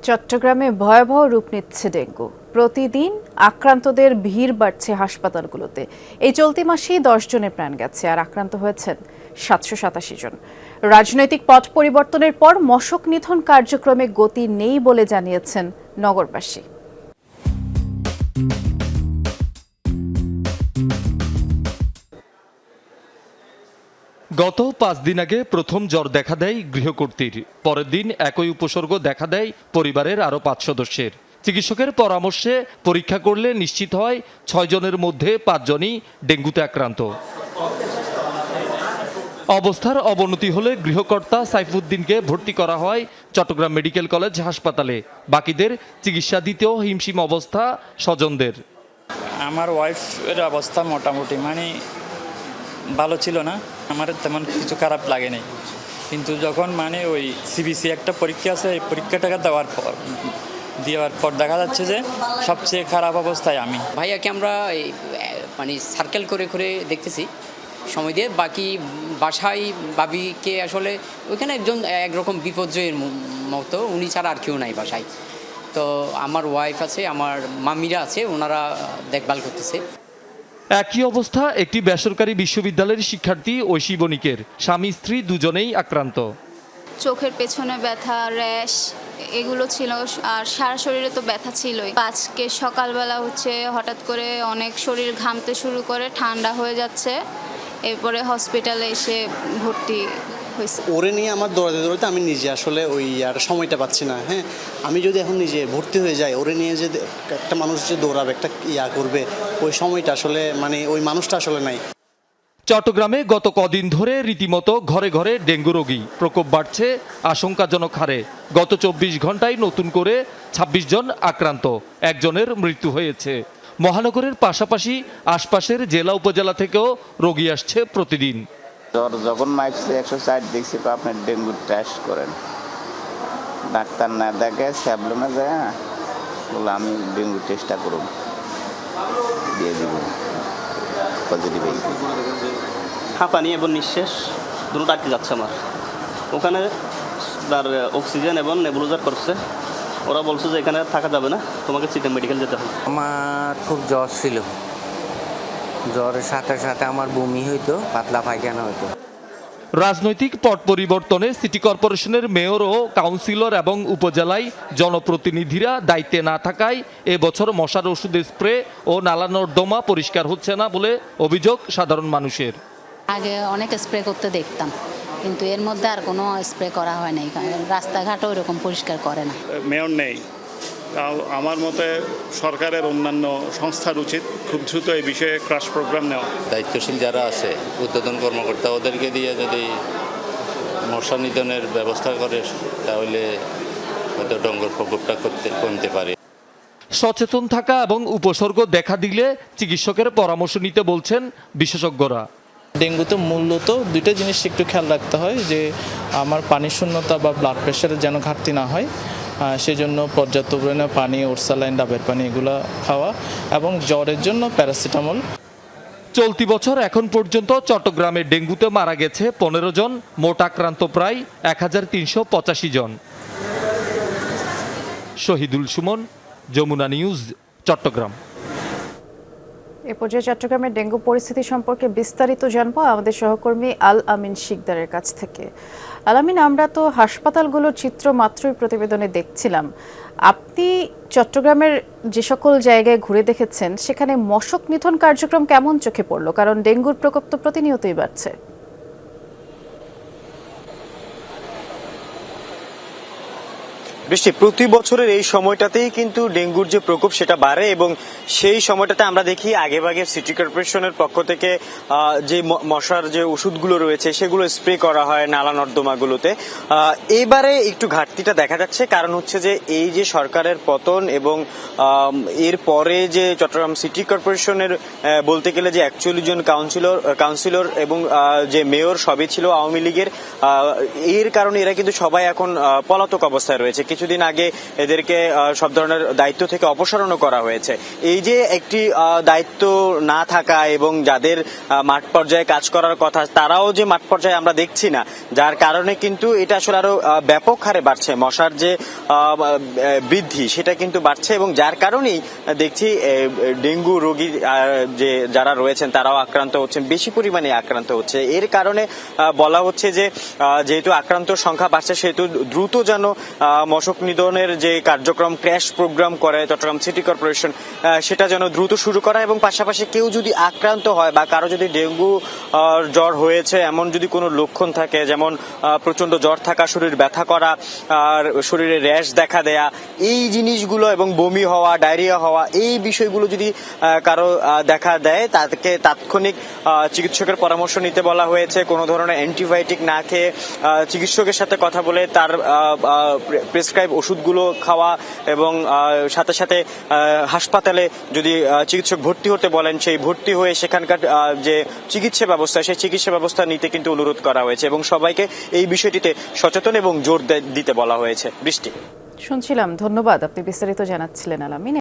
চট্টগ্রামে ভয়াবহ রূপ নিচ্ছে ডেঙ্গু। প্রতিদিন আক্রান্তদের ভিড় বাড়ছে হাসপাতালগুলোতে। এই চলতি মাসেই 10 জনের প্রাণ গেছে আর আক্রান্ত হয়েছেন 787 জন। রাজনৈতিক পট পরিবর্তনের পর মশক নিধন কার্যক্রমে গতি নেই বলে জানিয়েছেন নগরবাসী। গত 5 দিন আগে প্রথম জ্বর দেখা দেয় গৃহকর্ত্রীর। পরের দিন একই উপসর্গ দেখা দেয় পরিবারের আরও 5 সদস্যের। চিকিৎসকের পরামর্শে পরীক্ষা করলে নিশ্চিত হয় 6 জনের মধ্যে 5 জনই ডেঙ্গুতে আক্রান্ত। অবস্থার অবনতি হলে গৃহকর্তা সাইফুদ্দিনকে ভর্তি করা হয় চট্টগ্রাম মেডিকেল কলেজ হাসপাতালে। বাকিদের চিকিৎসা দিতেও হিমশিম অবস্থা স্বজনদের। আমার ওয়াইফের অবস্থা মোটামুটি ভালো ছিল না, আমার তেমন কিছু খারাপ লাগেনি, কিন্তু যখন ওই সিবিসি একটা পরীক্ষা আছে, এই পরীক্ষাটাকে দেওয়ার পর দেখা যাচ্ছে যে সবচেয়ে খারাপ অবস্থায় আমি। ভাইয়াকে আমরা সার্কেল করে করে দেখতেছি সময় দিয়ে, বাকি বাসায় বাবিকে আসলে ওইখানে একরকম বিপর্যয়ের মতো, উনি ছাড়া আর কেউ নাই বাসায়। তো আমার ওয়াইফ আছে, আমার মামিরা আছে, ওনারা দেখভাল করতেছে। একই অবস্থা একটি বেসরকারি বিশ্ববিদ্যালয়ের শিক্ষার্থী ঐশী বণিকের। স্বামী স্ত্রী দুজনেই আক্রান্ত। চোখের পেছনে ব্যথা, র্যাশ এগুলো ছিল, আর সারা শরীরে তো ব্যথা ছিলই। আজকে সকালবেলা হঠাৎ করে অনেক শরীর ঘামতে শুরু করে, ঠান্ডা হয়ে যাচ্ছে, এরপরে হসপিটালে এসে ভর্তি হয়েছে। ওরে নিয়ে আমার দৌড়াতে আমি নিজে আসলে ওই আর সময়টা পাচ্ছি না। হ্যাঁ, আমি যদি এখন নিজে ভর্তি হয়ে যাই, ওরে নিয়ে যে একটা মানুষ যে দৌড়াবে, একটা করবে, ওই সময়টা আসলে ওই মানুষটা আসলে নাই। চট্টগ্রামে গত কদিন ধরে রীতিমতো ঘরে ঘরে ডেঙ্গু রোগী। প্রকোপ বাড়ছে আশঙ্কাজনক হারে। গত 24 ঘন্টায় নতুন করে 26 জন আক্রান্ত, একজনের মৃত্যু হয়েছে। মহানগরের পাশাপাশি আশপাশের জেলা উপজেলা থেকেও রোগী আসছে প্রতিদিন। জ্বর যখন মাইপছে 160 দেখছি, আপনার ডেঙ্গু টেস্ট করেন, ডাক্তার না দেখে স্যাবলমে যায়, বলে আমি ডেঙ্গু টেস্টটা করুন, দিয়ে দিব পজিটিভ। হাঁপানি এবং নিঃশ্বাস দুটো আটকে যাচ্ছে আমার। ওখানে তার অক্সিজেন এবং নেবুলাইজার করছে, ওরা বলছে যে এখানে থাকা যাবে না, তোমাকে চিটাং মেডিকেল যেতে হবে। আমার খুব জ্বর ছিল, জ্বরের সাথে সাথে আমার বমি হইতো, পাতলা পায়খানা হইতো। রাজনৈতিক পট পরিবর্তনে সিটি কর্পোরেশনের মেয়র ও কাউন্সিলর এবং উপজেলায় জনপ্রতিনিধিরা দায়িত্বে না থাকায় এবছর মশার ওষুধ স্প্রে ও নালা নর্দমা পরিষ্কার হচ্ছে না বলে অভিযোগ সাধারণ মানুষের। আগে অনেক স্প্রে করতে দেখতাম, কিন্তু এর মধ্যে আর কোনো স্প্রে করা হয় নাই, রাস্তাঘাটও ওইরকম পরিষ্কার করে না। মেয়র নেই, আমার মতে সরকারের অন্যান্য সংস্থার উচিত খুব দ্রুত এই বিষয়ে ক্রাশ প্রোগ্রাম নেওয়া। দায়িত্বশীল যারা আছে, উদ্বোধন কর্মকর্তা, ওদেরকে দিয়ে যদি মশা নিধনের ব্যবস্থা করে, তাহলে হয়তো ডেঙ্গুর প্রকোপটা কমতে পারে। সচেতন থাকা এবং উপসর্গ দেখা দিলে চিকিৎসকের পরামর্শ নিতে বলছেন বিশেষজ্ঞরা। ডেঙ্গুতে মূলত দুইটা জিনিস একটু খেয়াল রাখতে হয়, যে আমার পানির শূন্যতা বা ব্লাড প্রেশারের যেন ঘাটতি না হয়, সেজন্য পর্যাপ্ত পরিমাণে পানি, ওরসালাইন, ডাবের পানি এগুলো খাওয়া, এবং জ্বরের জন্য প্যারাসিটামল। চলতি বছর এখন পর্যন্ত চট্টগ্রামে ডেঙ্গুতে মারা গেছে 15 জন, মোট আক্রান্ত প্রায় 1385 জন। শহীদুল সুমন, যমুনা নিউজ, চট্টগ্রাম। এ পর্যায়ে চট্টগ্রামের ডেঙ্গু পরিস্থিতি সম্পর্কে বিস্তারিত জানবো আমাদের সহকর্মী আল আমিন শিকদারের কাছ থেকে। আল আমিন, আমরা তো হাসপাতালগুলোর চিত্র মাত্রই প্রতিবেদনে দেখছিলাম, আপনি চট্টগ্রামের যে সকল জায়গায় ঘুরে দেখেছেন সেখানে মশক নিধন কার্যক্রম কেমন চোখে পড়লো? কারণ ডেঙ্গুর প্রকোপ তো প্রতিনিয়তই বাড়ছে। বৃষ্টি, প্রতি বছরের এই সময়টাতেই কিন্তু ডেঙ্গুর যে প্রকোপ সেটা বাড়ে, এবং সেই সময়টাতে আমরা দেখি আগেভাগে সিটি কর্পোরেশনের পক্ষ থেকে যে মশার যে ওষুধগুলো রয়েছে সেগুলো স্প্রে করা হয় নালা নর্দমাগুলোতে। এবারে একটু ঘাটতিটা দেখা যাচ্ছে, কারণ হচ্ছে যে এই যে সরকারের পতন এবং এর পরে যে চট্টগ্রাম সিটি কর্পোরেশনের বলতে গেলে যে 41 জন কাউন্সিলর এবং যে মেয়র সবই ছিল আওয়ামী লীগের, এর কারণে এরা কিন্তু সবাই এখন পলাতক অবস্থায় রয়েছে। কিছুদিন আগে এদেরকে সব ধরনের দায়িত্ব থেকে অপসারণও করা হয়েছে। এই যে একটি দায়িত্ব না থাকা এবং যাদের মাঠ পর্যায়ে কাজ করার কথা তারাও যে মাঠ পর্যায়ে আমরা দেখছি না, যার কারণে কিন্তু এটা আসলে আরো ব্যাপক হারে বাড়ছে, মশার যে বৃদ্ধি সেটা কিন্তু বাড়ছে এবং যার কারণেই দেখছি ডেঙ্গু রোগী যে যারা রয়েছেন তারাও আক্রান্ত হচ্ছেন, বেশি পরিমাণে আক্রান্ত হচ্ছে। এর কারণে বলা হচ্ছে যে যেহেতু আক্রান্ত সংখ্যা বাড়ছে সেহেতু দ্রুত যেন মশক নিধনের যে কার্যক্রম ক্র্যাশ প্রোগ্রাম করে চট্টগ্রাম সিটি কর্পোরেশন সেটা যেন দ্রুত শুরু করা এবং পাশাপাশি কেউ যদি আক্রান্ত হয় বা কারো যদি ডেঙ্গু জ্বর হয়েছে এমন যদি কোনো লক্ষণ থাকে, যেমন প্রচন্ড জ্বর থাকা, শরীর ব্যথা করা, আর শরীরে র্যাশ দেখা দেয়া, এই জিনিসগুলো এবং বমি হওয়া, ডায়রিয়া হওয়া, এই বিষয়গুলো যদি কারো দেখা দেয় তাকে তাৎক্ষণিক চিকিৎসকের পরামর্শ নিতে বলা হয়েছে। কোনো ধরনের অ্যান্টিবায়োটিক না খেয়ে চিকিৎসকের সাথে কথা বলে তার প্রেসক্রাইব ওষুধগুলো খাওয়া এবং সাথে সাথে হাসপাতালে যদি চিকিৎসক ভর্তি হতে বলেন সেই ভর্তি হয়ে সেখানকার যে চিকিৎসা ব্যবস্থা সেই চিকিৎসা ব্যবস্থা নিতে কিন্তু অনুরোধ করা হয়েছে এবং সবাইকে এই বিষয়টিতে সচেতন এবং জোর দিতে বলা হয়েছে। বৃষ্টি শুনছিলাম, ধন্যবাদ, আপনি বিস্তারিত জানাচ্ছিলেন আলামিন।